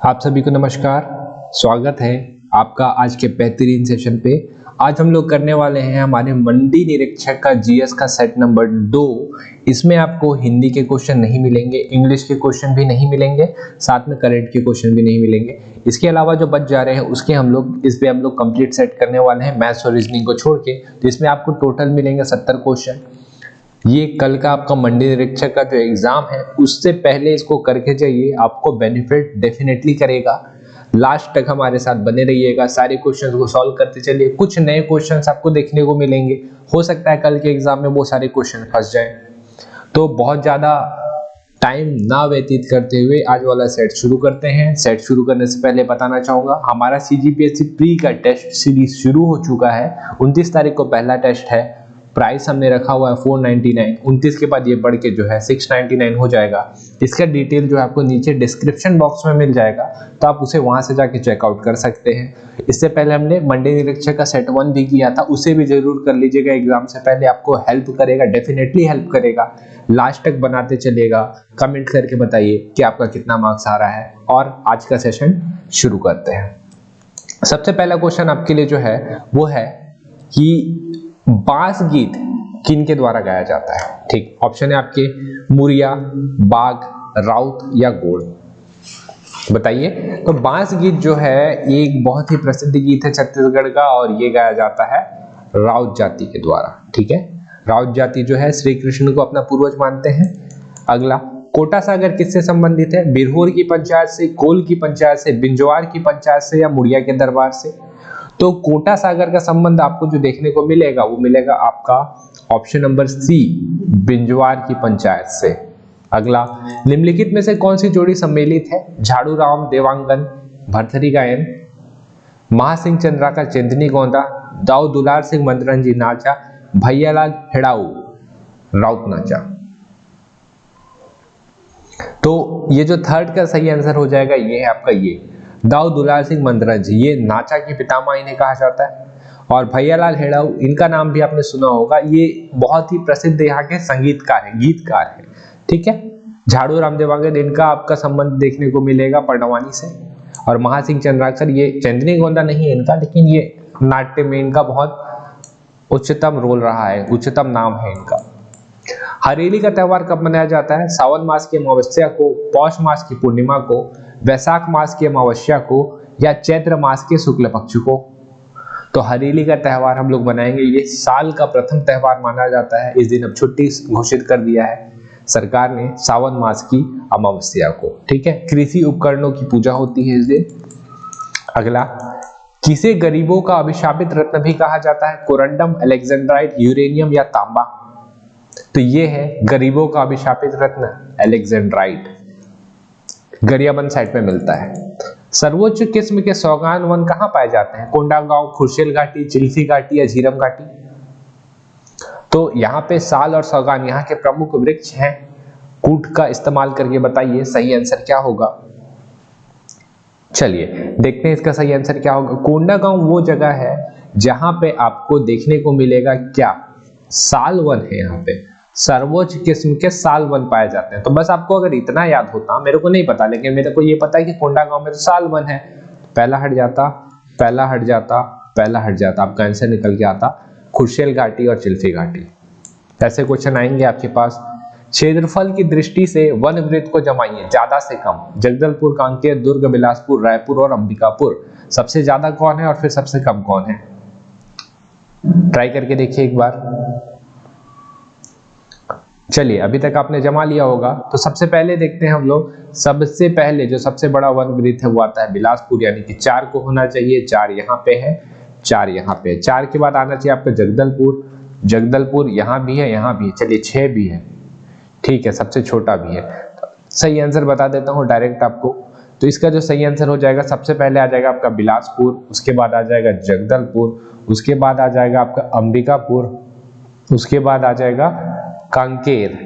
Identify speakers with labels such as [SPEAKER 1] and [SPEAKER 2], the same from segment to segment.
[SPEAKER 1] आप सभी को नमस्कार। स्वागत है आपका आज के बेहतरीन सेशन पे। आज हम लोग करने वाले हैं हमारे मंडी निरीक्षक का जीएस का सेट नंबर 2। इसमें आपको हिंदी के क्वेश्चन नहीं मिलेंगे, इंग्लिश के क्वेश्चन भी नहीं मिलेंगे, साथ में करंट के क्वेश्चन भी नहीं मिलेंगे। इसके अलावा जो बच जा रहे हैं उसके इस पे हम लोग कंप्लीट सेट करने वाले हैं मैथ्स और रीजनिंग को छोड़ के। तो इसमें आपको टोटल मिलेंगे 70 क्वेश्चन। ये कल का आपका मंडी निरीक्षक का जो एग्जाम है उससे पहले इसको करके जाइए, आपको बेनिफिट डेफिनेटली करेगा। लास्ट तक हमारे साथ बने रहिएगा, सारे क्वेश्चंस को सॉल्व करते चलिए। कुछ नए क्वेश्चंस आपको देखने को मिलेंगे, हो सकता है कल के एग्जाम में वो सारे क्वेश्चन फंस जाएं। तो बहुत ज्यादा टाइम ना व्यतीत करते हुए आज वाला सेट शुरू करते हैं। सेट शुरू करने से पहले बताना चाहूंगा हमारा सीजीपीएससी प्री का टेस्ट सीरीज शुरू हो चुका है। 29 तारीख को पहला टेस्ट है। प्राइस हमने रखा हुआ है 499। 29 के बाद ये बढ़ के जो है 699 हो जाएगा। इसका डिटेल जो है आपको नीचे डिस्क्रिप्शन बॉक्स में मिल जाएगा, तो आप उसे वहां से जाके चेकआउट कर सकते हैं। इससे पहले हमने मंडी निरीक्षक का सेट 1 भी किया था, उसे भी जरूर कर लीजिएगा। एग्जाम से पहले आपको हेल्प करेगा, डेफिनेटली हेल्प करेगा। लास्ट तक बनाते चलिएगा। कमेंट करके बताइए कि आपका कितना मार्क्स आ रहा है। और आज का सेशन शुरू करते हैं। सबसे पहला क्वेश्चन आपके लिए जो है वो है कि बांस गीत किन के द्वारा गाया जाता है। ठीक, ऑप्शन है आपके मुरिया, बाघ, राउत या गोड़। बताइए। तो बांस गीत जो है ये एक बहुत ही प्रसिद्ध गीत है छत्तीसगढ़ का, और ये गाया जाता है राउत जाति के द्वारा। ठीक है, राउत जाति जो है श्री कृष्ण को अपना पूर्वज मानते हैं। अगला, कोटा सागर किससे संबंधित है? बिरहोर की पंचायत से, कोल की पंचायत से, बिंजवार की पंचायत से या मुड़िया के दरबार से? तो कोटा सागर का संबंध आपको जो देखने को मिलेगा वो मिलेगा आपका ऑप्शन नंबर सी, बिंजवार की पंचायत से। अगला, निम्नलिखित में से कौन सी जोड़ी सम्मिलित है? झाड़ू राम देवांगन भरथरी गायन, महासिंह चंद्राकर चंदनी गोंदा, दाऊ दुलार सिंह मंदरंजी नाचा, भैयालाल हेड़ाऊ राउत नाचा। तो ये जो थर्ड का सही आंसर हो जाएगा ये है आपका ये दाऊ दुलार सिंह मंदरंजी। ये नाचा की पितामह इन्हें कहा जाता है। और भैयालाल हेड़ाऊ, इनका नाम भी आपने सुना होगा, ये बहुत ही प्रसिद्ध यहाँ के संगीतकार हैं, गीतकार हैं। ठीक है, झाड़ू राम देवांगन, इनका आपका संबंध देखने को मिलेगा परडवानी से। और महासिंह चंद्राकर, ये चंदनी गोंदा नहीं है इनका, लेकिन ये नाट्य में इनका बहुत उच्चतम रोल रहा है, उच्चतम नाम है इनका। हरेली का त्योहार कब मनाया जाता है? सावन मास की अमावस्या को, पौष मास की पूर्णिमा को, वैशाख मास की अमावस्या को या चैत्र मास के शुक्ल पक्ष को? तो हरेली का त्योहार हम लोग मनाएंगे, ये साल का प्रथम त्योहार माना जाता है। इस दिन अब छुट्टी घोषित कर दिया है सरकार ने, सावन मास की अमावस्या को। ठीक है, कृषि उपकरणों की पूजा होती है इस दिन। अगला, किसे गरीबों का अभिशापित रत्न भी कहा जाता है? कोरंडम, अलेक्जेंड्राइट, यूरेनियम या तांबा? तो ये है गरीबों का अभिशापित रत्न अलेक्जेंड्राइट, गरियाबंद साइड में मिलता है। सर्वोच्च किस्म के सौगान वन कहां पाए जाते हैं? कोंडागांव, खुर्शेल घाटी, चिल्फी घाटी या झीरम घाटी? तो यहाँ पे साल और सौगान यहाँ के प्रमुख वृक्ष हैं। कूट का इस्तेमाल करके बताइए सही आंसर क्या होगा। चलिए देखते हैं इसका सही आंसर क्या होगा। कोंडागांव वो जगह है जहां पे आपको देखने को मिलेगा क्या, साल वन है। यहाँ पे सर्वोच्च किस्म के साल वन पाए जाते हैं। तो बस आपको अगर इतना याद होता, मेरे को नहीं पता, लेकिन मेरे को ये पता है कि कोंडागांव में तो साल वन है। पहला हट जाता, पहला हट जाता, पहला हट जाता, आपका आंसर निकल के आता खुर्शेल घाटी और चिल्फी घाटी। ऐसे क्वेश्चन आएंगे आपके पास। क्षेत्रफल की दृष्टि से वन वृत्त को जमाइए ज्यादा से कम। जगदलपुर, कांकेर, दुर्ग, बिलासपुर, रायपुर और अंबिकापुर। सबसे ज्यादा कौन है और फिर सबसे कम कौन है? ट्राई करके देखिए एक बार। चलिए, अभी तक आपने जमा लिया होगा। तो सबसे पहले देखते हैं हम लोग। सबसे पहले जो सबसे बड़ा वन वृत्त है वो आता है बिलासपुर, यानी कि 4 को होना चाहिए। 4 यहाँ पे है, 4 यहाँ पे है। 4 के बाद आना चाहिए आपका जगदलपुर। जगदलपुर यहाँ भी है, यहाँ भी है। चलिए 6 भी है, ठीक है, सबसे छोटा भी है। सही आंसर बता देता हूँ डायरेक्ट आपको। तो इसका जो सही आंसर हो जाएगा, सबसे पहले आ जाएगा आपका बिलासपुर, उसके बाद आ जाएगा जगदलपुर, उसके बाद आ जाएगा आपका अंबिकापुर, उसके बाद आ जाएगा कांकेर,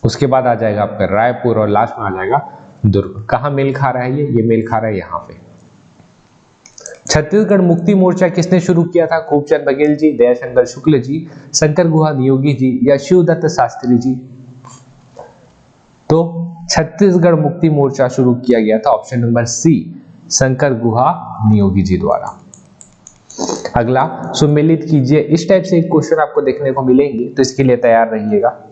[SPEAKER 1] उसके बाद आ जाएगा आपका रायपुर और लास्ट में आ जाएगा दुर्ग। कहाँ मेल खा रहा है ये मेल खा रहा है यहाँ पे। छत्तीसगढ़ मुक्ति मोर्चा किसने शुरू किया था? खूबचंद बघेल जी, दयाशंकर शुक्ल जी, शंकर गुहा नियोगी जी या शिवदत्त शास्त्री जी? तो छत्तीसगढ़ मुक्ति मोर्चा शुरू किया गया था? ऑप्शन नंबर सी, शंकर गुहा नियोगी जी द्वारा। अगला, सुमेलित कीजिए। इस टाइप से एक क्वेश्चन आपको देखने को मिलेंगे, तो इसके लिए तैयार रहिएगा।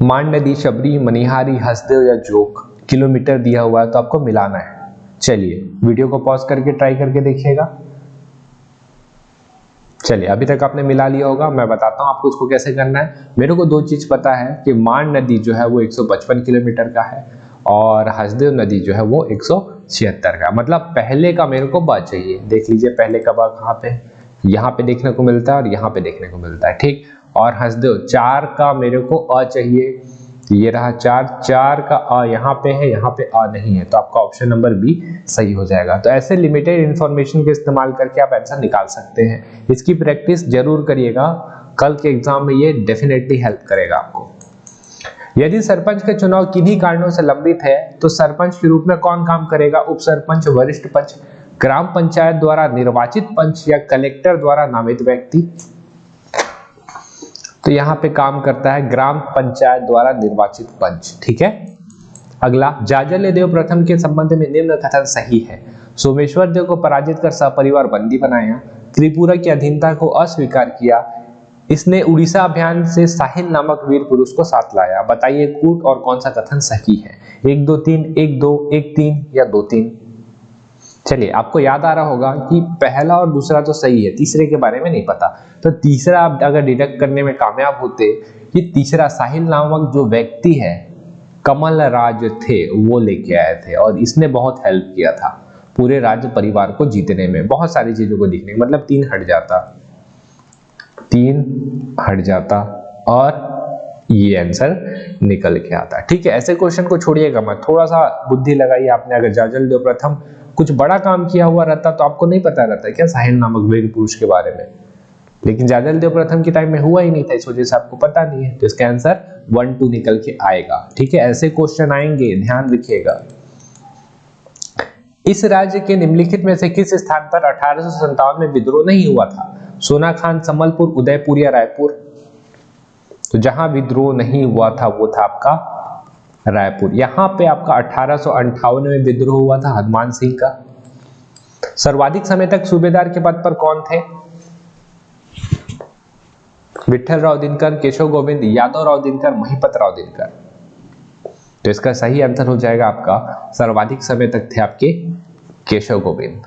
[SPEAKER 1] मान नदी, शबरी, मनिहारी, हसदेव या जोक, किलोमीटर दिया हुआ है तो आपको मिलाना है। चलिए वीडियो को पॉज करके ट्राई करके देखिएगा। चलिए अभी तक आपने मिला लिया होगा, मैं बताता हूं आपको इसको कैसे करना है। मेरे को दो चीज पता है कि मान नदी जो है वो 155 किलोमीटर का है और हसदेव नदी जो है वो 176 का। मतलब पहले का मेरे को बा चाहिए। देख लीजिए पहले का बा कहाँ पे, यहाँ पे देखने को मिलता है और यहाँ पे देखने को मिलता है, ठीक। और हसदेव 4 का मेरे को अ चाहिए, ये रहा 4 का अ यहाँ पे है, यहाँ पे अ नहीं है, तो आपका ऑप्शन नंबर बी सही हो जाएगा। तो ऐसे लिमिटेड इंफॉर्मेशन के इस्तेमाल करके आप आंसर निकाल सकते हैं। इसकी प्रैक्टिस जरूर करिएगा, कल के एग्जाम में ये डेफिनेटली हेल्प करेगा आपको। यदि सरपंच का चुनाव किन्हीं कारणों से लंबित है तो सरपंच के रूप में कौन काम करेगा? उप सरपंच, वरिष्ठ पंच, ग्राम पंचायत द्वारा निर्वाचित पंच या कलेक्टर द्वारा नामित व्यक्ति? तो यहाँ पे काम करता है ग्राम पंचायत द्वारा निर्वाचित पंच, ठीक है। अगला, जाजल्य देव प्रथम के संबंध में निम्न कथन सही है? सोमेश्वर देव को पराजित कर सपरिवार बंदी बनाया, त्रिपुरा की अधीनता को अस्वीकार किया, इसने उड़ीसा अभियान से साहिल नामक वीर पुरुष को साथ लाया। बताइए कूट और कौन सा कथन सही है? 1 2 3, 1 2, 1 3 या 2 3? चलिए आपको याद आ रहा होगा कि पहला और दूसरा तो सही है, तीसरे के बारे में नहीं पता। तो तीसरा आप अगर डिडक्ट करने में कामयाब होते, कि तीसरा साहिल नामक जो व्यक्ति है, कमल राज थे, वो लेके आए थे और इसने बहुत हेल्प किया था पूरे राज्य परिवार को जीतने में, बहुत सारी चीजों को दिखने। मतलब 3 हट जाता और ये आंसर निकल के आता, ठीक है। ऐसे क्वेश्चन को छोड़िएगा मत, थोड़ा सा बुद्धि लगाइए आपने। अगर जाजल देव प्रथम कुछ बड़ा काम किया हुआ रहता तो आपको नहीं पता रहता क्या साहिल नामक वीर पुरुष के बारे में, लेकिन जाजल देव प्रथम के टाइम में हुआ ही नहीं था, इस वजह से आपको पता नहीं है। तो इसका आंसर 1 2 निकल के आएगा, ठीक है। ऐसे क्वेश्चन आएंगे, ध्यान रखिएगा। इस राज्य के निम्नलिखित में से किस स्थान पर 1857 में विद्रोह नहीं हुआ था? सोनाखान, संबलपुर, उदयपुर या रायपुर? तो जहां विद्रोह नहीं हुआ था वो था आपका रायपुर। यहां पे आपका 1858 में विद्रोह हुआ था हनुमान सिंह का। सर्वाधिक समय तक सूबेदार के पद पर कौन थे? विठल राव दिनकर, केशव गोविंद, यादव राव दिनकर, महिपत राव दिनकर? तो इसका सही आंसर हो जाएगा आपका, सर्वाधिक समय तक थे आपके केशव गोविंद।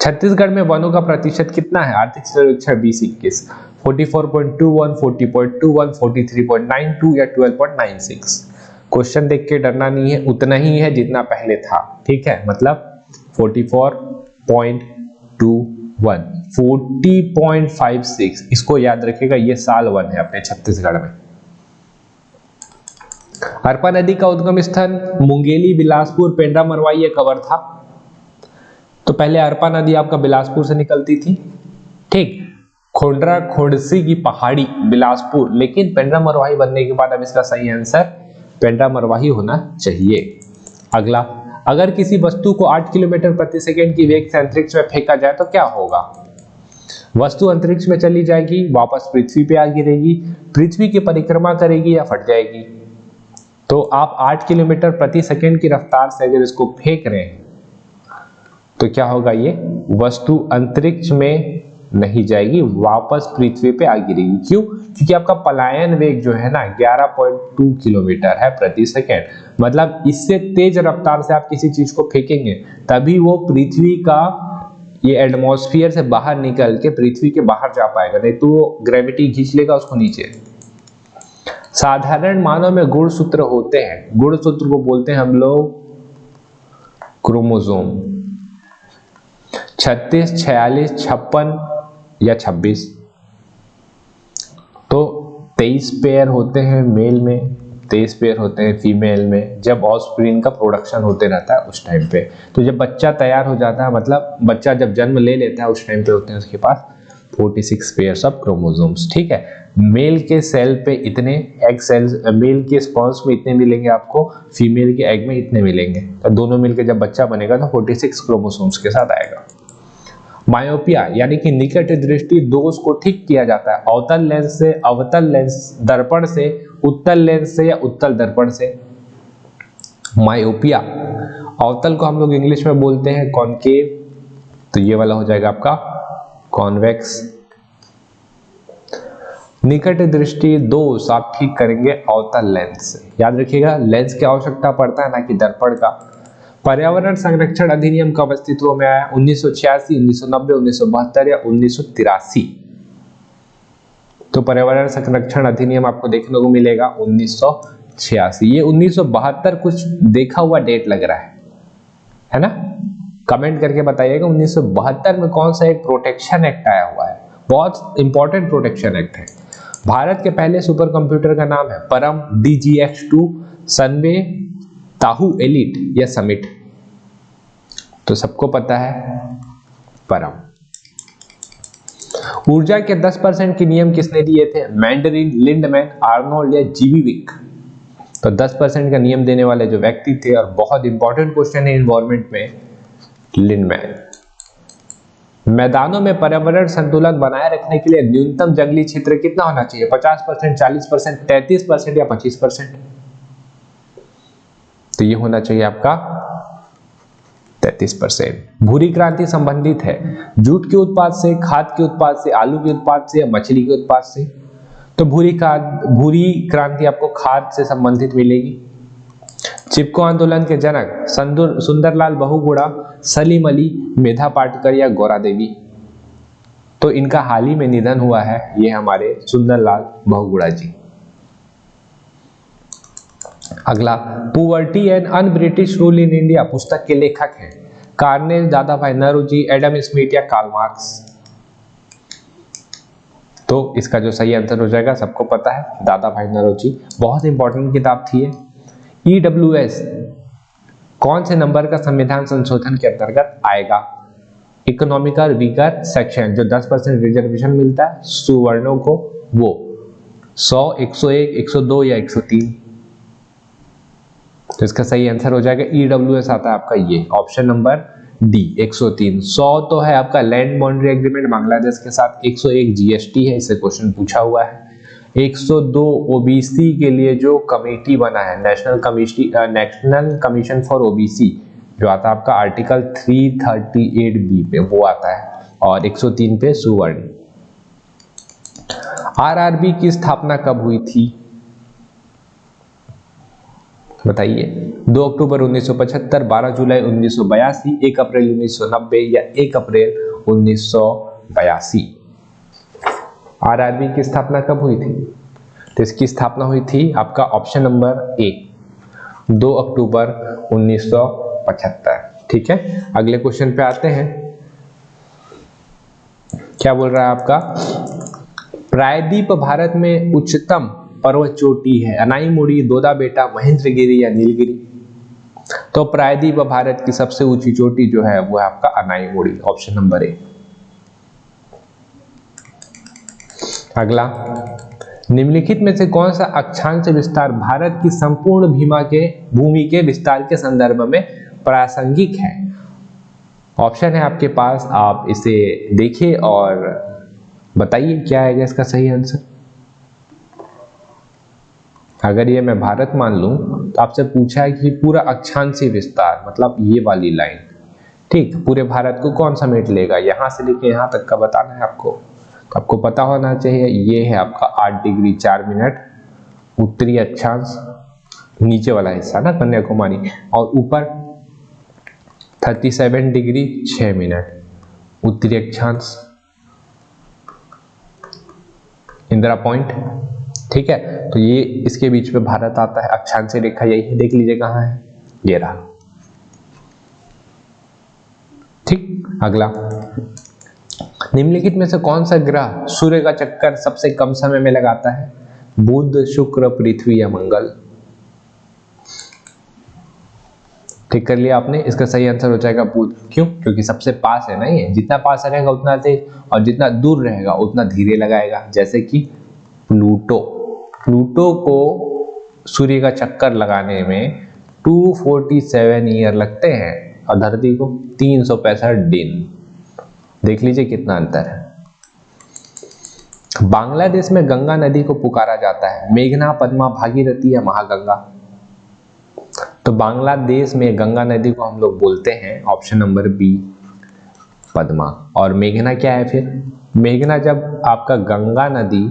[SPEAKER 1] छत्तीसगढ़ में वनों का प्रतिशत कितना है? आर्थिक सर्वेक्षण 2021, 44.21, 40.21, 43.92 या 12.96? क्वेश्चन देख के डरना नहीं है, उतना ही है जितना पहले था, ठीक है। मतलब 44.21, 40.56, इसको याद रखिएगा, ये साल 1 है अपने छत्तीसगढ़ में। अरपा नदी का उद्गम स्थल मुंगेली, बिलासपुर, पेंड्रा मरवाई या कवर था? तो पहले अरपा नदी आपका बिलासपुर से निकलती थी, ठीक। खोंडरा खोंडसी की पहाड़ी बिलासपुर, लेकिन पेंड्रा मरवाही बनने के बाद अब इसका सही आंसर पेंड्रा मरवाही होना चाहिए। अगला, अगर किसी वस्तु को 8 किलोमीटर प्रति सेकेंड की वेग से अंतरिक्ष में फेंका जाए तो क्या होगा? वस्तु अंतरिक्ष में चली जाएगी, वापस पृथ्वी पे आ गिरेगी, पृथ्वी की परिक्रमा करेगी या फट जाएगी? तो आप 8 किलोमीटर प्रति सेकेंड की रफ्तार से अगर इसको फेंक रहे हैं तो क्या होगा? ये वस्तु अंतरिक्ष में नहीं जाएगी, वापस पृथ्वी पे आ गिरेगी। क्यों? क्योंकि आपका पलायन वेग जो है ना 11.2 किलोमीटर है प्रति सेकेंड। मतलब इससे तेज रफ्तार से आप किसी चीज को फेंकेंगे तभी वो पृथ्वी का ये एटमॉस्फेयर से बाहर निकल के पृथ्वी के बाहर जा पाएगा, नहीं तो वो ग्रेविटी खींच लेगा उसको नीचे। साधारण मानव में गुणसूत्र होते हैं, गुणसूत्र को बोलते हैं हम लोग क्रोमोसोम। 36, 46, 56 या 26? तो 23 पेयर होते हैं मेल में, 23 पेयर होते हैं फीमेल में, जब ऑफस्प्रिंग का प्रोडक्शन होते रहता है उस टाइम पे। तो जब बच्चा तैयार हो जाता है, मतलब बच्चा जब जन्म ले लेता है, उस टाइम पे होते हैं उसके पास 46 पेयर्स ऑफ क्रोमोसोम्स, ठीक है। मेल के सेल पे इतने एग सेल्स, मेल के स्पर्म्स में इतने मिलेंगे आपको, फीमेल के एग में इतने मिलेंगे, तो दोनों मिलकर जब बच्चा बनेगा तो 46 क्रोमोसोम्स के साथ आएगा। मायोपिया यानी कि निकट दृष्टि दोष को ठीक किया जाता है अवतल लेंस से, अवतल लेंस दर्पण से, उत्तल लेंस से या उत्तल दर्पण से। मायोपिया अवतल को हम लोग इंग्लिश में बोलते हैं कॉनकेव, तो ये वाला हो जाएगा आपका कॉन्वेक्स। निकट दृष्टि दोष आप ठीक करेंगे अवतल लेंस से। याद रखिएगा लेंस की आवश्यकता पड़ता है ना कि दर्पण का। पर्यावरण संरक्षण अधिनियम कब अस्तित्व में आया? 1986, 1990, 1972 या 1983। तो पर्यावरण संरक्षण अधिनियम आपको देखने को मिलेगा 1986। ये 1972 कुछ देखा हुआ डेट लग रहा है ना? कमेंट करके बताइएगा 1972 में कौन सा एक प्रोटेक्शन एक्ट आया हुआ है। बहुत इंपॉर्टेंट प्रोटेक्शन एक्ट है। भारत के पहले सुपर कंप्यूटर का नाम है परम, DGX2, सनवे, ताहू एलिट या समिट? तो सबको पता है परम। ऊर्जा के 10% के नियम किसने दिए थे? मैंडरिन, लिंडमैन, आर्नोल्ड या जीवी विक? तो 10% का नियम देने वाले जो व्यक्ति थे, और बहुत इंपॉर्टेंट क्वेश्चन है एनवायरमेंट में, लिंडमैन। मैदानों में पर्यावरण संतुलन बनाए रखने के लिए न्यूनतम जंगली क्षेत्र कितना होना चाहिए? 50%, 40%, 33% या 25%? तो ये होना चाहिए आपका 33%। भूरी क्रांति संबंधित है जूट के उत्पाद से, खाद के उत्पाद से, आलू के उत्पाद से या मछली के उत्पाद से? तो भूरी क्रांति आपको खाद से संबंधित मिलेगी। चिपको आंदोलन के जनक सुंदरलाल बहुगुणा, सलीम अली, मेधा पाटकर या गौरा देवी? तो इनका हाल ही में निधन हुआ है, ये हमारे सुंदरलाल बहुगुणा जी। अगला, poverty and un British rule in India पुस्तक के लेखक हैं Cornell, Dadabhai Naoroji, Adam Smith या कार्ल मार्क्स? तो इसका जो सही आंसर हो जाएगा सबको पता है, दादाभाई नौरोजी। बहुत इंपॉर्टेंट किताब थी ये। EWS कौन से नंबर का संविधान संशोधन के अंतर्गत आएगा? इकोनॉमिकल वीकर सेक्शन, जो 10% रिजर्वेशन मिलता है सुवर्णों को, वो 100, 101, 102 या 103? तो इसका सही आंसर हो जाएगा EWS आता है आपका ये ऑप्शन नंबर डी 103। 100 तो है आपका लैंड बाउंड्री एग्रीमेंट बांग्लादेश के साथ, 101 GST है, इससे क्वेश्चन पूछा हुआ है। 102 OBC के लिए जो कमेटी बना है, नेशनल कमीशन फॉर OBC, जो आता है आपका आर्टिकल 338B पे, वो आता है। और 103 पे सुवर्ण। RRB की स्थापना कब हुई थी? बताइए। 2 अक्टूबर 1975, 12 जुलाई 1982, 1 अप्रैल 1990 या 1 अप्रैल 1982? RRB की स्थापना कब हुई थी? तो इसकी स्थापना हुई थी आपका ऑप्शन नंबर ए 2 अक्टूबर 1975। ठीक है, अगले क्वेश्चन पे आते हैं। क्या बोल रहा है आपका? प्रायद्वीप भारत में उच्चतम पर्वत चोटी है, अनाईमुड़ी, दोदा बेटा, महेंद्रगिरी या नीलगिरी? तो प्रायद्वीप भारत की सबसे ऊंची चोटी जो है वो है आपका अनाईमुड़ी, ऑप्शन नंबर ए। अगला, निम्नलिखित में से कौन सा अक्षांश विस्तार भारत की संपूर्ण भूमि के विस्तार के संदर्भ में प्रासंगिक है? ऑप्शन है आपके पास, आप इसे देखिए और बताइए क्या है इसका सही आंसर। अगर ये मैं भारत मान लूं तो आपसे पूछा है कि पूरा अक्षांशीय विस्तार, मतलब ये वाली लाइन, ठीक, पूरे भारत को कौन समेट लेगा, यहां से लेके यहां तक का बताना है आपको। तो आपको पता होना चाहिए, ये है आपका 8 डिग्री 4 मिनट उत्तरी अक्षांश, नीचे वाला हिस्सा ना कन्याकुमारी, और ऊपर 37 डिग्री 6 मिनट उत्तरी अक्षांश, इंदिरा पॉइंट। ठीक है, तो ये इसके बीच में भारत आता है, अक्षांशीय रेखा यही है, देख लीजिए कहां है, ये रहा। ठीक, अगला, निम्नलिखित में से कौन सा ग्रह सूर्य का चक्कर सबसे कम समय में लगाता है? बुध, शुक्र, पृथ्वी या मंगल? ठीक कर लिया आपने, इसका सही आंसर हो जाएगा बुध। क्यों? क्योंकि सबसे पास है ना ये, जितना पास रहेगा उतना तेज, और जितना दूर रहेगा उतना धीरे लगाएगा। जैसे कि प्लूटो को सूर्य का चक्कर लगाने में 247 ईयर लगते हैं और धरती को 365 दिन। देख लीजिए कितना अंतर है। बांग्लादेश में गंगा नदी को पुकारा जाता है मेघना, पद्मा, भागीरथी या महागंगा। तो बांग्लादेश में गंगा नदी को हम लोग बोलते हैं ऑप्शन नंबर बी पद्मा। और मेघना क्या है फिर? मेघना जब आपका गंगा नदी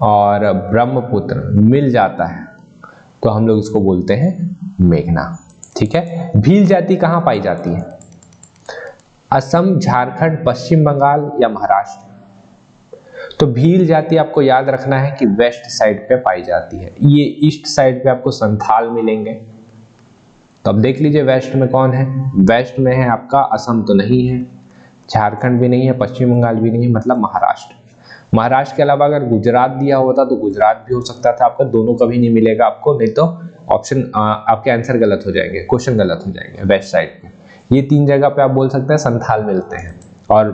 [SPEAKER 1] और ब्रह्मपुत्र मिल जाता है तो हम लोग इसको बोलते हैं मेघना। ठीक है। भील जाति कहाँ पाई जाती है? असम, झारखंड, पश्चिम बंगाल या महाराष्ट्र। तो भील जाति आपको याद रखना है कि वेस्ट साइड पे पाई जाती है। ये ईस्ट साइड पे आपको संथाल मिलेंगे। तो अब देख लीजिए वेस्ट में कौन है। वेस्ट में है आपका असम तो नहीं है, झारखंड भी नहीं है, पश्चिम बंगाल भी नहीं है, मतलब महाराष्ट्र। महाराष्ट्र के अलावा अगर गुजरात दिया होता तो गुजरात भी हो सकता था आपका, दोनों कभी नहीं मिलेगा आपको, नहीं तो ऑप्शन आपके आंसर गलत हो जाएंगे, क्वेश्चन गलत हो जाएंगे। वेस्ट साइड पे ये 3 जगह पे आप बोल सकते हैं संथाल मिलते हैं। और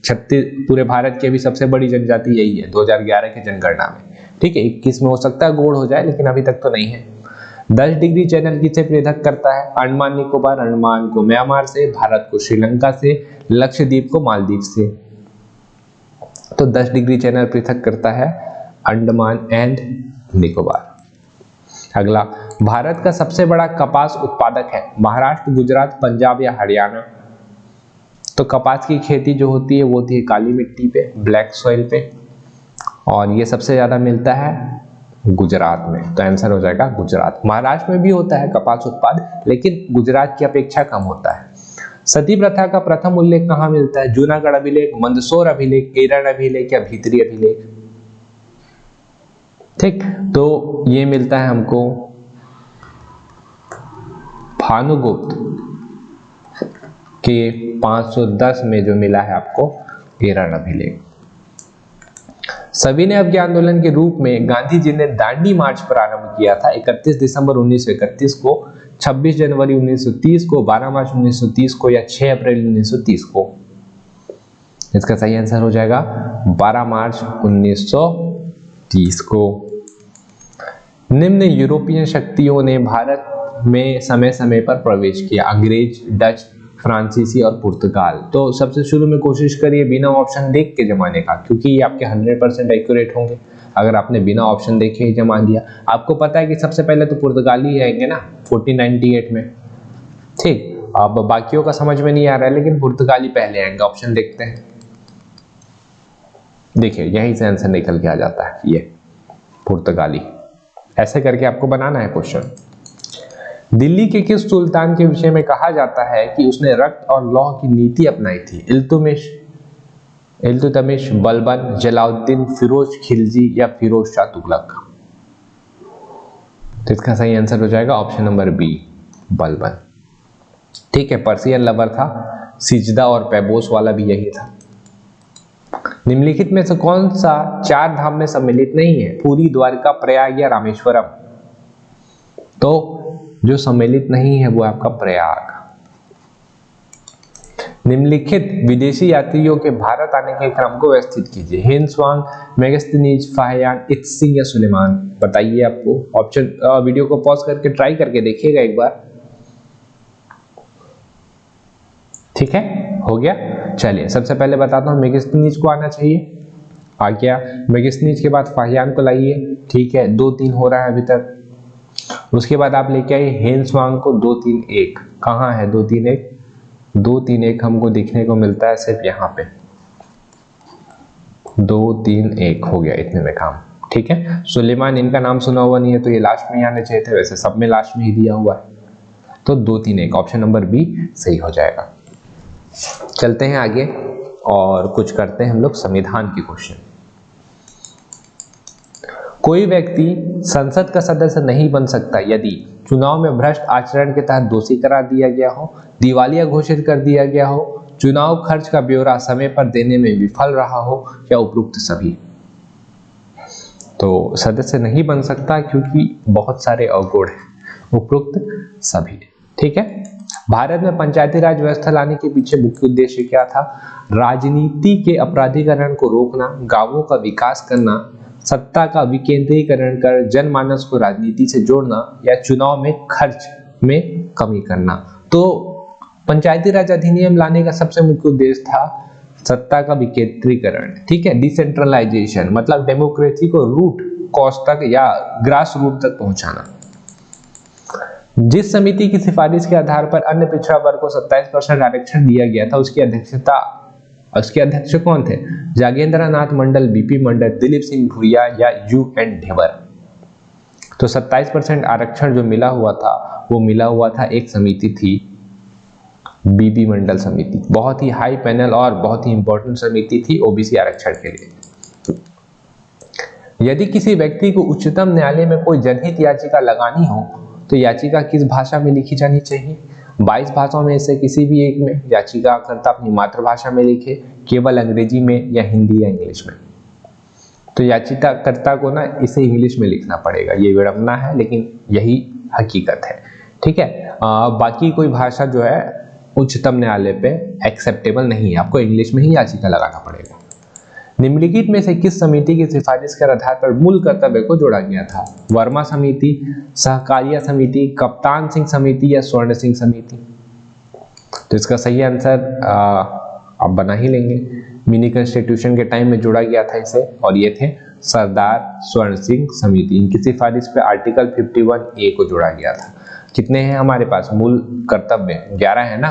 [SPEAKER 1] पूरे भारत की भी सबसे बड़ी जनजाति यही है 2011 की जनगणना में। ठीक है, 21 में हो सकता है गोड़ हो जाए, लेकिन अभी तक तो नहीं है। 10 डिग्री चैनल किसे पृथक करता है? अंडमान निकोबार, अंडमान को म्यांमार से, भारत को श्रीलंका से, लक्षद्वीप को मालदीव से। तो 10 डिग्री चैनल पृथक करता है अंडमान एंड निकोबार। अगला, भारत का सबसे बड़ा कपास उत्पादक है महाराष्ट्र, गुजरात, पंजाब या हरियाणा। तो कपास की खेती जो होती है वो होती है काली मिट्टी पे, ब्लैक सॉइल पे, और ये सबसे ज्यादा मिलता है गुजरात में। तो आंसर हो जाएगा गुजरात। महाराष्ट्र में भी होता है कपास उत्पाद, लेकिन गुजरात की अपेक्षा कम होता है। सती प्रथा का प्रथम उल्लेख कहाँ मिलता है? जूनागढ़ अभिलेख, मंदसौर अभिलेख, केरल अभिलेख या भीतरी अभिलेख। ठीक, तो ये मिलता है हमको भानुगुप्त के 510 में जो मिला है आपको केरल अभिलेख। सविनय अवज्ञा आंदोलन के रूप में गांधी जी ने दांडी मार्च प्रारंभ किया था 31 दिसंबर 1931 को, 26 जनवरी 1930 को, 12 मार्च 1930 को या 6 अप्रैल 1930 को। इसका सही आंसर हो जाएगा 12 मार्च 1930 को। निम्न यूरोपियन शक्तियों ने भारत में समय समय पर प्रवेश किया? अंग्रेज, डच, फ्रांसीसी और पुर्तगाल। तो सबसे शुरू में कोशिश करिए बिना ऑप्शन देख के जमाने का, क्योंकि ये आपके 100% एक्यूरेट होंगे अगर आपने बिना ऑप्शन देखे ही जमा दिया। आपको पता है कि सबसे पहले तो पुर्तगाली आएंगे ना 1498 में। ठीक, अब बाकियों का समझ में नहीं आ रहा है, लेकिन पुर्तगाली पहले आएंगे। ऑप्शन देखते हैं, देखिए यहीं से आंसर निकल के आ जाता है, ये पुर्तगाली। ऐसे करके आपको बनाना है क्वेश्चन। दिल्ली के किस सुल्तान के विषय में कहा जाता है कि उसने रक्त और लौह की नीति अपनाई थी? इल्तुतमिश, बलबन, जलाउद्दीन, फिरोज खिलजी या फिरोज शाह तुगलक। तो इसका सही आंसर हो जाएगा ऑप्शन नंबर बी बलबन। ठीक है, पर्सियन लवर था, सिजदा और पैबोस वाला भी यही था। निम्नलिखित में से कौन सा 4 धाम में सम्मिलित नहीं है? पुरी, द्वारका, प्रयाग या रामेश्वरम। तो जो सम्मिलित नहीं है वो आपका प्रयाग। निम्नलिखित विदेशी यात्रियों के भारत आने के क्रम को व्यवस्थित कीजिए? हिंदस्वांग, मेगास्थनीज, फाहियान, इत्सिंग या सुलेमान। बताइए आपको ऑप्शन। वीडियो को पॉज करके ट्राई करके देखिएगा एक बार। ठीक है, हो गया। चलिए सबसे पहले बताता हूं, मेगास्थनीज को आना चाहिए, आ गया। मेगास्थनीज के बाद फाहियान को लाइए। ठीक है, 2-3 हो रहा है अभी तक। उसके बाद आप लेके आइए हेंसवांग को, 2-3-1। कहाँ है 2-3-1? 2-3-1 हमको दिखने को मिलता है सिर्फ यहाँ पे। 2-3-1 हो गया, इतने में काम। ठीक है, सुलेमान इनका नाम सुना हुआ नहीं है तो ये लास्ट में आने चाहिए थे, वैसे सब में लास्ट में ही दिया हुआ है। तो 2-3-1 ऑप्शन नंबर बी सही हो जाएगा। चलते हैं आगे और कुछ करते हैं हम लोग संविधान के क्वेश्चन। कोई व्यक्ति संसद का सदस्य नहीं बन सकता यदि चुनाव में भ्रष्ट आचरण के तहत दोषी करार दिया गया हो, दिवालिया घोषित कर दिया गया हो, चुनाव खर्च का ब्यौरा समय पर देने में विफल रहा हो या उपरोक्त सभी। तो सदस्य नहीं बन सकता क्योंकि बहुत सारे अवगुण हैं, उपरोक्त सभी। ठीक है, भारत में पंचायती राज व्यवस्था लाने के पीछे मुख्य उद्देश्य क्या था? राजनीति के अपराधीकरण को रोकना, गांवों का विकास करना, सत्ता का विकेंद्रीकरण कर जनमानस को राजनीति से जोड़ना या चुनाव में खर्च में कमी करना। तो पंचायती राज अधिनियम लाने का सबसे मुख्य उद्देश्य था सत्ता का विकेंद्रीकरण, ठीक है। डिसेंट्रलाइजेशन मतलब डेमोक्रेसी को रूट कॉज तक या ग्रास रूट तक पहुंचाना। जिस समिति की सिफारिश के आधार पर अन्य पिछड़ा वर्ग को 27% आरक्षण दिया गया था, उसके अध्यक्ष कौन थे? जागेंद्र नाथ मंडल, बीपी मंडल, दिलीप सिंह भुरिया या UN ढेबर। तो 27% आरक्षण जो मिला हुआ था वो मिला हुआ था, एक समिति थी बीबी मंडल समिति, बहुत ही हाई पैनल और बहुत ही इंपॉर्टेंट समिति थी ओबीसी आरक्षण के लिए। यदि किसी व्यक्ति को उच्चतम न्यायालय में कोई जनहित याचिका लगानी हो तो याचिका किस भाषा में लिखी जानी चाहिए? 22 भाषाओं में से किसी भी एक में याचिकाकर्ता अपनी मातृभाषा में लिखे, केवल अंग्रेजी में या हिंदी या इंग्लिश में। तो याचिकाकर्ता को ना इसे इंग्लिश में लिखना पड़ेगा, ये विडंबना है लेकिन यही हकीकत है, ठीक है। बाकी कोई भाषा जो है उच्चतम न्यायालय पे एक्सेप्टेबल नहीं है, आपको इंग्लिश में ही याचिका लगाना पड़ेगा। निम्नलिखित में से किस समिति की सिफारिश के आधार पर मूल कर्तव्य को जोड़ा गया था? वर्मा समिति, सहकारिया समिति, कप्तान सिंह समिति या स्वर्ण सिंह समिति? तो इसका सही आंसर आप बना ही लेंगे। मिनी कॉन्स्टिट्यूशन के टाइम में जोड़ा गया था इसे, और ये थे सरदार स्वर्ण सिंह समिति। इनकी सिफारिश पे आर्टिकल 51A को जोड़ा गया था। कितने हैं हमारे पास मूल कर्तव्य? 11 है ना,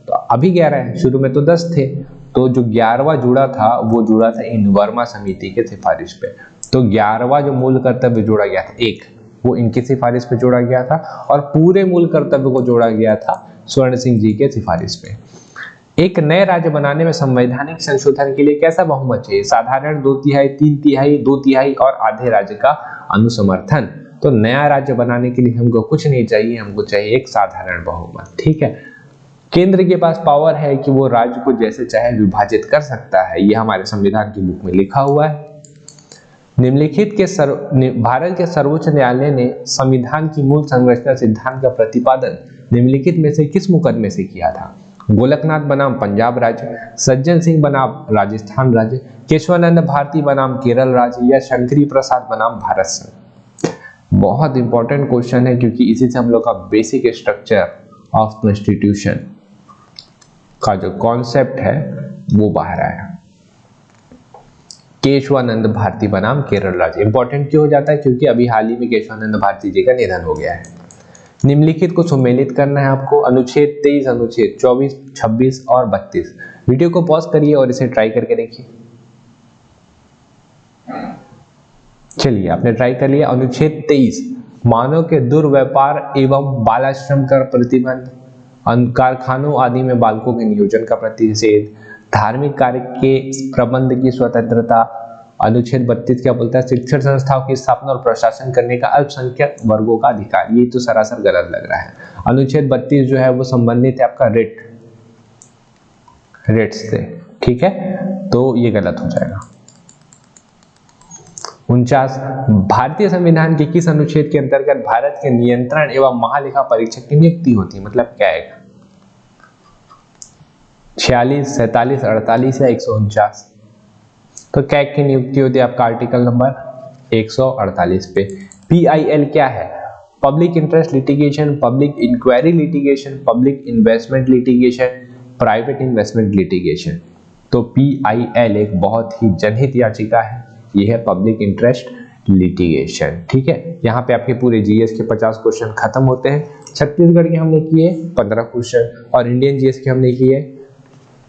[SPEAKER 1] तो अभी 11 है, शुरू में तो 10 थे। तो जो 11वां जुड़ा था वो जुड़ा था इन वर्मा समिति के सिफारिश पे। तो 11वां जो मूल कर्तव्य जोड़ा गया था एक, वो इनकी सिफारिश पे जोड़ा गया था, और पूरे मूल कर्तव्य को जोड़ा गया था स्वर्ण सिंह जी के सिफारिश पे। एक नए राज्य बनाने में संवैधानिक संशोधन के लिए कैसा बहुमत चाहिए? साधारण 2/3, 3/3, 2/3 और आधे राज्य का अनुसमर्थन। तो नया राज्य बनाने के लिए हमको कुछ नहीं चाहिए, हमको चाहिए एक साधारण बहुमत, ठीक है। केंद्र के पास पावर है कि वो राज्य को जैसे चाहे विभाजित कर सकता है, ये हमारे संविधान की बुक में लिखा हुआ है। निम्नलिखित के भारत के सर्वोच्च न्यायालय ने संविधान की मूल संरचना सिद्धांत का प्रतिपादन निम्नलिखित में से किस मुकदमे से किया था? गोलकनाथ बनाम पंजाब राज्य, सज्जन सिंह बनाम राजस्थान राज्य, केशवानंद भारती बनाम केरल राज्य या शंकरी प्रसाद बनाम भारत संघ? बहुत इंपॉर्टेंट क्वेश्चन है क्योंकि इसी से हम लोग का बेसिक स्ट्रक्चर ऑफ कॉन्स्टिट्यूशन का जो कॉन्सेप्ट है वो बाहर आया। केशवानंद भारती बनाम केरल राज्य इंपॉर्टेंट क्यों हो जाता है? क्योंकि अभी हाल ही में केशवानंद भारती जी का निधन हो गया है। निम्नलिखित को सुमेलित करना है आपको। अनुच्छेद 23, अनुच्छेद 24, 26 और 32। वीडियो को पॉज करिए और इसे ट्राई करके देखिए। चलिए, आपने ट्राई कर लिया। अनुच्छेद 23, मानव के दुर्व्यापार एवं बालाश्रम का प्रतिबंध, कारखानों आदि में बालकों के नियोजन का प्रतिषेध, धार्मिक कार्य के प्रबंध की स्वतंत्रता। अनुच्छेद 32 क्या बोलता है? शिक्षण संस्थाओं की स्थापना और प्रशासन करने का अल्पसंख्यक वर्गों का अधिकार। ये तो सरासर गलत लग रहा है। अनुच्छेद 32 जो है वो संबंधित है आपका रेट्स से, ठीक है, तो ये गलत हो जाएगा। 49, भारतीय संविधान के किस अनुच्छेद के अंतर्गत भारत के नियंत्रण एवं महालेखा परीक्षक की नियुक्ति होती है? मतलब क्या है? 46, 47, 48 या 149? तो कैग की नियुक्ति होती है आपका आर्टिकल नंबर 148 पे। PIL क्या है? Public interest litigation, public inquiry litigation, public investment litigation, private investment litigation. तो PIL एक बहुत ही जनहित याचिका है, यह है पब्लिक इंटरेस्ट लिटिगेशन, ठीक है। यहाँ पे आपके पूरे जीएस के 50 क्वेश्चन खत्म होते हैं। छत्तीसगढ़ के हमने किए 15 क्वेश्चन और इंडियन जीएस के हमने किए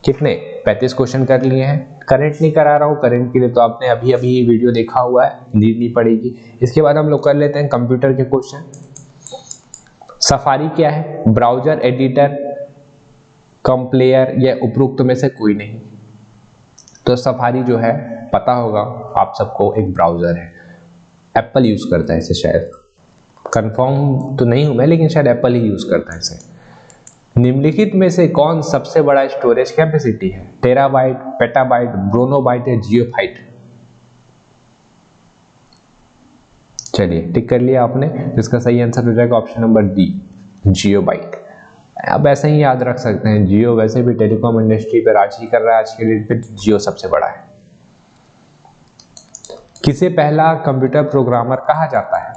[SPEAKER 1] कितने? 35 क्वेश्चन कर लिए हैं। करंट नहीं करा रहा हूँ, करंट के लिए तो आपने अभी अभी वीडियो देखा हुआ है, नीड नहीं पड़ेगी। इसके बाद हम लोग कर लेते हैं कंप्यूटर के क्वेश्चन। सफारी क्या है? ब्राउजर, एडिटर, कंप्लेयर या उपरोक्त में से कोई नहीं। तो सफारी जो है पता होगा आप सबको, एक ब्राउजर है, एप्पल यूज करता है इसे, शायद कंफर्म तो नहीं हूं मैं, लेकिन शायद एप्पल ही यूज करता है इसे। निम्नलिखित में से कौन सबसे बड़ा स्टोरेज कैपेसिटी है? टेराबाइट, पेटाबाइट, ब्रोनोबाइट या जियोफाइट? चलिए टिक कर लिया आपने, जिसका सही आंसर हो जाएगा ऑप्शन नंबर डी, जियोबाइट। अब ऐसे ही याद रख सकते हैं, जियो वैसे भी टेलीकॉम इंडस्ट्री पे राज ही कर रहा है आज के डेट पे, जियो सबसे बड़ा है। किसे पहला कंप्यूटर प्रोग्रामर कहा जाता है?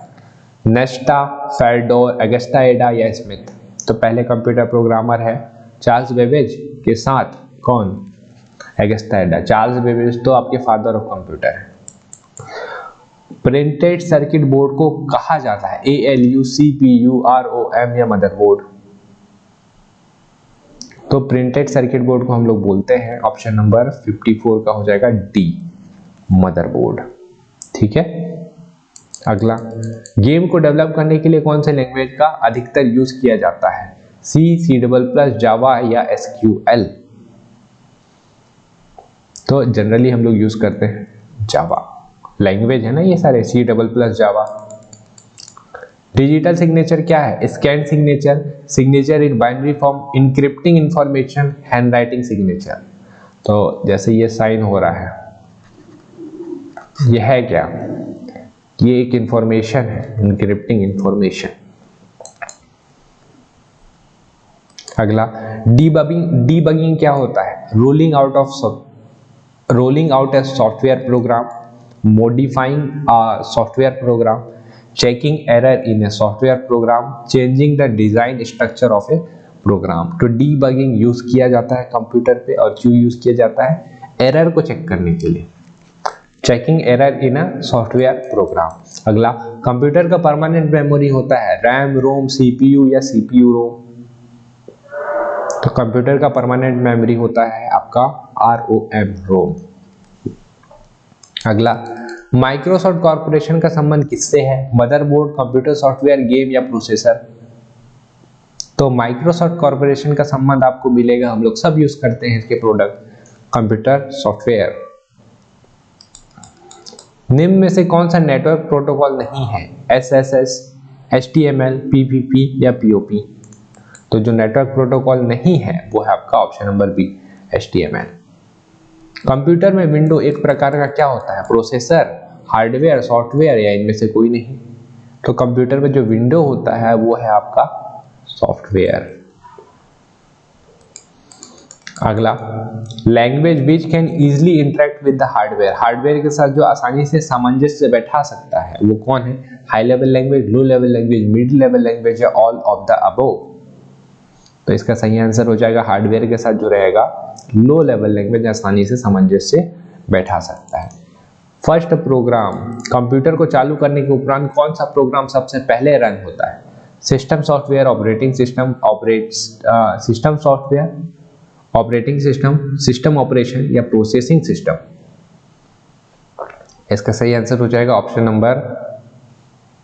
[SPEAKER 1] नेस्टा, फेडोर, अगस्टा एडा या स्मिथ? तो पहले कंप्यूटर प्रोग्रामर है चार्ल्स बेबेज के साथ कौन? अगस्ता एडा। चार्ल्स बेबेज तो आपके फादर ऑफ कंप्यूटर है। प्रिंटेड सर्किट बोर्ड को कहा जाता है ALU, CPU, ROM या मदरबोर्ड? तो प्रिंटेड सर्किट बोर्ड को हम लोग बोलते हैं, ऑप्शन नंबर 54 का हो जाएगा डी, मदरबोर्ड। ठीक है। अगला, गेम को डेवलप करने के लिए कौन से लैंग्वेज का अधिकतर यूज किया जाता है? C++, जावा या SQL? तो जनरली हम लोग यूज करते हैं जावा, लैंग्वेज है ना ये सारे, C++, जावा। डिजिटल सिग्नेचर क्या है? Scan signature, signature in binary form, encrypting information, handwriting signature. तो जैसे ये साइन हो रहा है, यह है क्या? ये एक इंफॉर्मेशन है, इनक्रिप्टिंग इंफॉर्मेशन। अगला, डीबगिंग क्या होता है? Rolling out a software program, modifying software program, checking error in a software program, changing the design structure of a program. तो डीबगिंग यूज किया जाता है कंप्यूटर पे, और क्यों यूज किया जाता है? एरर को चेक करने के लिए, checking error in a software program. अगला, कंप्यूटर का परमानेंट मेमोरी होता है रैम, रोम, CPU या CPU रोम? तो कंप्यूटर का परमानेंट मेमोरी होता है आपका ROM, रोम। अगला, माइक्रोसॉफ्ट कॉर्पोरेशन का संबंध किससे है? मदरबोर्ड, कंप्यूटर सॉफ्टवेयर, गेम या प्रोसेसर? तो माइक्रोसॉफ्ट कॉर्पोरेशन का संबंध आपको मिलेगा, हम लोग सब यूज करते हैं इसके प्रोडक्ट, कंप्यूटर सॉफ्टवेयर। निम्न में से कौन सा नेटवर्क प्रोटोकॉल नहीं है? SSH, HTML, PPP या POP? तो जो नेटवर्क प्रोटोकॉल नहीं है वो है आपका option number B, HTML। Computer में विंडो एक प्रकार का क्या होता है? प्रोसेसर, हार्डवेयर, सॉफ्टवेयर या इनमें से कोई नहीं? तो कंप्यूटर में जो विंडो होता है वो है आपका सॉफ्टवेयर। अगला, language which can easily interact with the hardware, hardware के साथ जो आसानी से सामंजस्य बैठा सकता है वो कौन है? High level language, low level language, mid level language या ऑल ऑफ द अबव? तो इसका सही आंसर हो जाएगा हार्डवेयर के साथ जो रहेगा लो लेवल लैंग्वेज, आसानी से सामंजस्य बैठा सकता है। फर्स्ट प्रोग्राम, कंप्यूटर को चालू करने के उपरांत कौन सा प्रोग्राम सबसे पहले रन होता है? System software, operating system, system software, operating system, system operation या प्रोसेसिंग सिस्टम? इसका सही आंसर हो जाएगा option number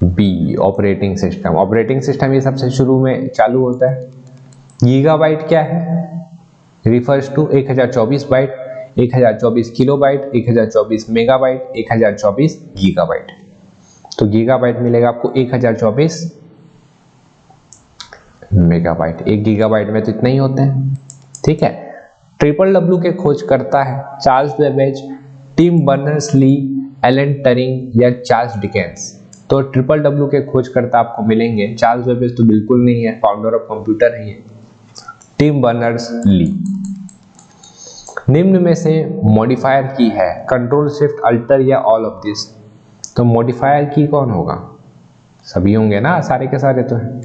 [SPEAKER 1] B, operating system. Operating system ये सबसे शुरू में चालू होता है। गीगाबाइट क्या है? Refers to 1024 byte, 1024 kilobyte, 1024 megabyte, 1024 gigabyte. तो गीगाबाइट मिलेगा आपको 1024 मेगाबाइट। 1 गीगाबाइट में तो इतना ही होते हैं। ठीक है। ट्रिपल W के खोज करता है Charles Babbage, Tim Berners-Lee, Alan Turing या चार्ल्स डिकेंस? तो ट्रिपल W के खोज करता आपको मिलेंगे, चार्ल्स बेबेज तो बिल्कुल नहीं है, फाउंडर ऑफ कंप्यूटर है ये, टिम बर्नर्स-ली। निम्न में से मॉडिफायर की है कंट्रोल, शिफ्ट, अल्टर या ऑल ऑफ दिस? तो मॉडिफायर की कौन होगा? सभी होंगे ना, सारे के सारे तो हैं।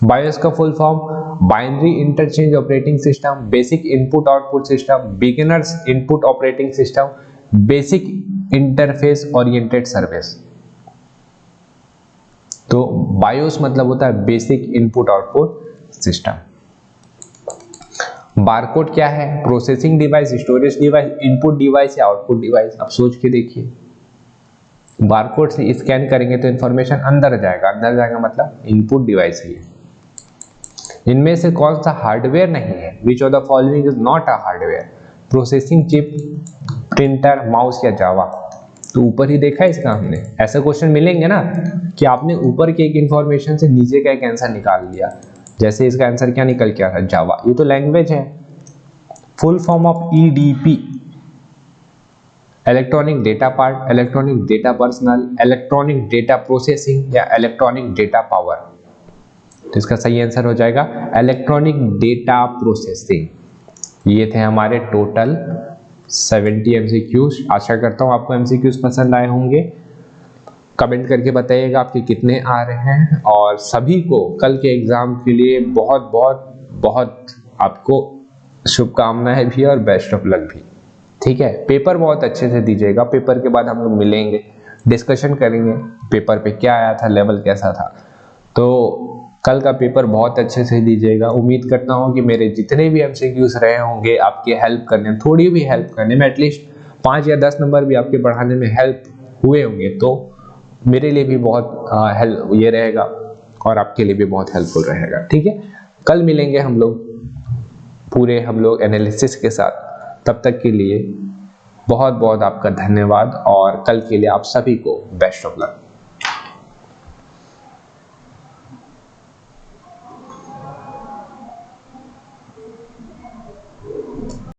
[SPEAKER 1] बायोस का full form, binary interchange operating system, basic input output system, beginners input operating system, basic interface oriented service? तो बायोस मतलब होता है basic input output system. Barcode क्या है? Processing device, storage device, input device या output device? अब सोच के देखिए, बारकोड से स्कैन करेंगे तो इंफॉर्मेशन अंदर जाएगा, अंदर जाएगा मतलब इनपुट डिवाइस है। इनमें से कौन सा हार्डवेयर नहीं है? Which of the following is not a hardware? Processing chip, printer, mouse या जावा? तो ऊपर ही देखा है इसका हमने, ऐसे क्वेश्चन मिलेंगे ना कि आपने ऊपर के एक इंफॉर्मेशन से नीचे का एक आंसर निकाल लिया। जैसे इसका आंसर क्या निकल के आ रहा है? जावा। ये तो लैंग्वेज है। Full form of EDP, electronic data part, electronic data personal, electronic data processing या इलेक्ट्रॉनिक डेटा पावर? तो इसका सही आंसर हो जाएगा इलेक्ट्रॉनिक डेटा प्रोसेसिंग। ये थे हमारे टोटल 70 MCQs। आशा करता हूँ आपको MCQs पसंद आए होंगे। कमेंट करके बताइएगा आपके कितने आ रहे हैं, और सभी को कल के एग्जाम के लिए बहुत बहुत बहुत आपको शुभकामनाएं भी और बेस्ट ऑफ लक भी। ठीक है, पेपर बहुत अच्छे से दीजिएगा। पेपर के बाद हम लोग मिलेंगे, डिस्कशन करेंगे पेपर पे क्या आया था, लेवल कैसा था। तो कल का पेपर बहुत अच्छे से दीजिएगा। उम्मीद करता हूँ कि मेरे जितने भी एमसीक्यूज रहे होंगे आपकी हेल्प करने, थोड़ी भी हेल्प करने में, एटलीस्ट 5 या 10 नंबर भी आपके बढ़ाने में हेल्प हुए होंगे, तो मेरे लिए भी बहुत हेल्प ये रहेगा और आपके लिए भी बहुत हेल्पफुल रहेगा। ठीक है, कल मिलेंगे हम लोग पूरे एनालिसिस के साथ। तब तक के लिए बहुत बहुत आपका धन्यवाद और कल के लिए आप सभी को बेस्ट ऑफ लक।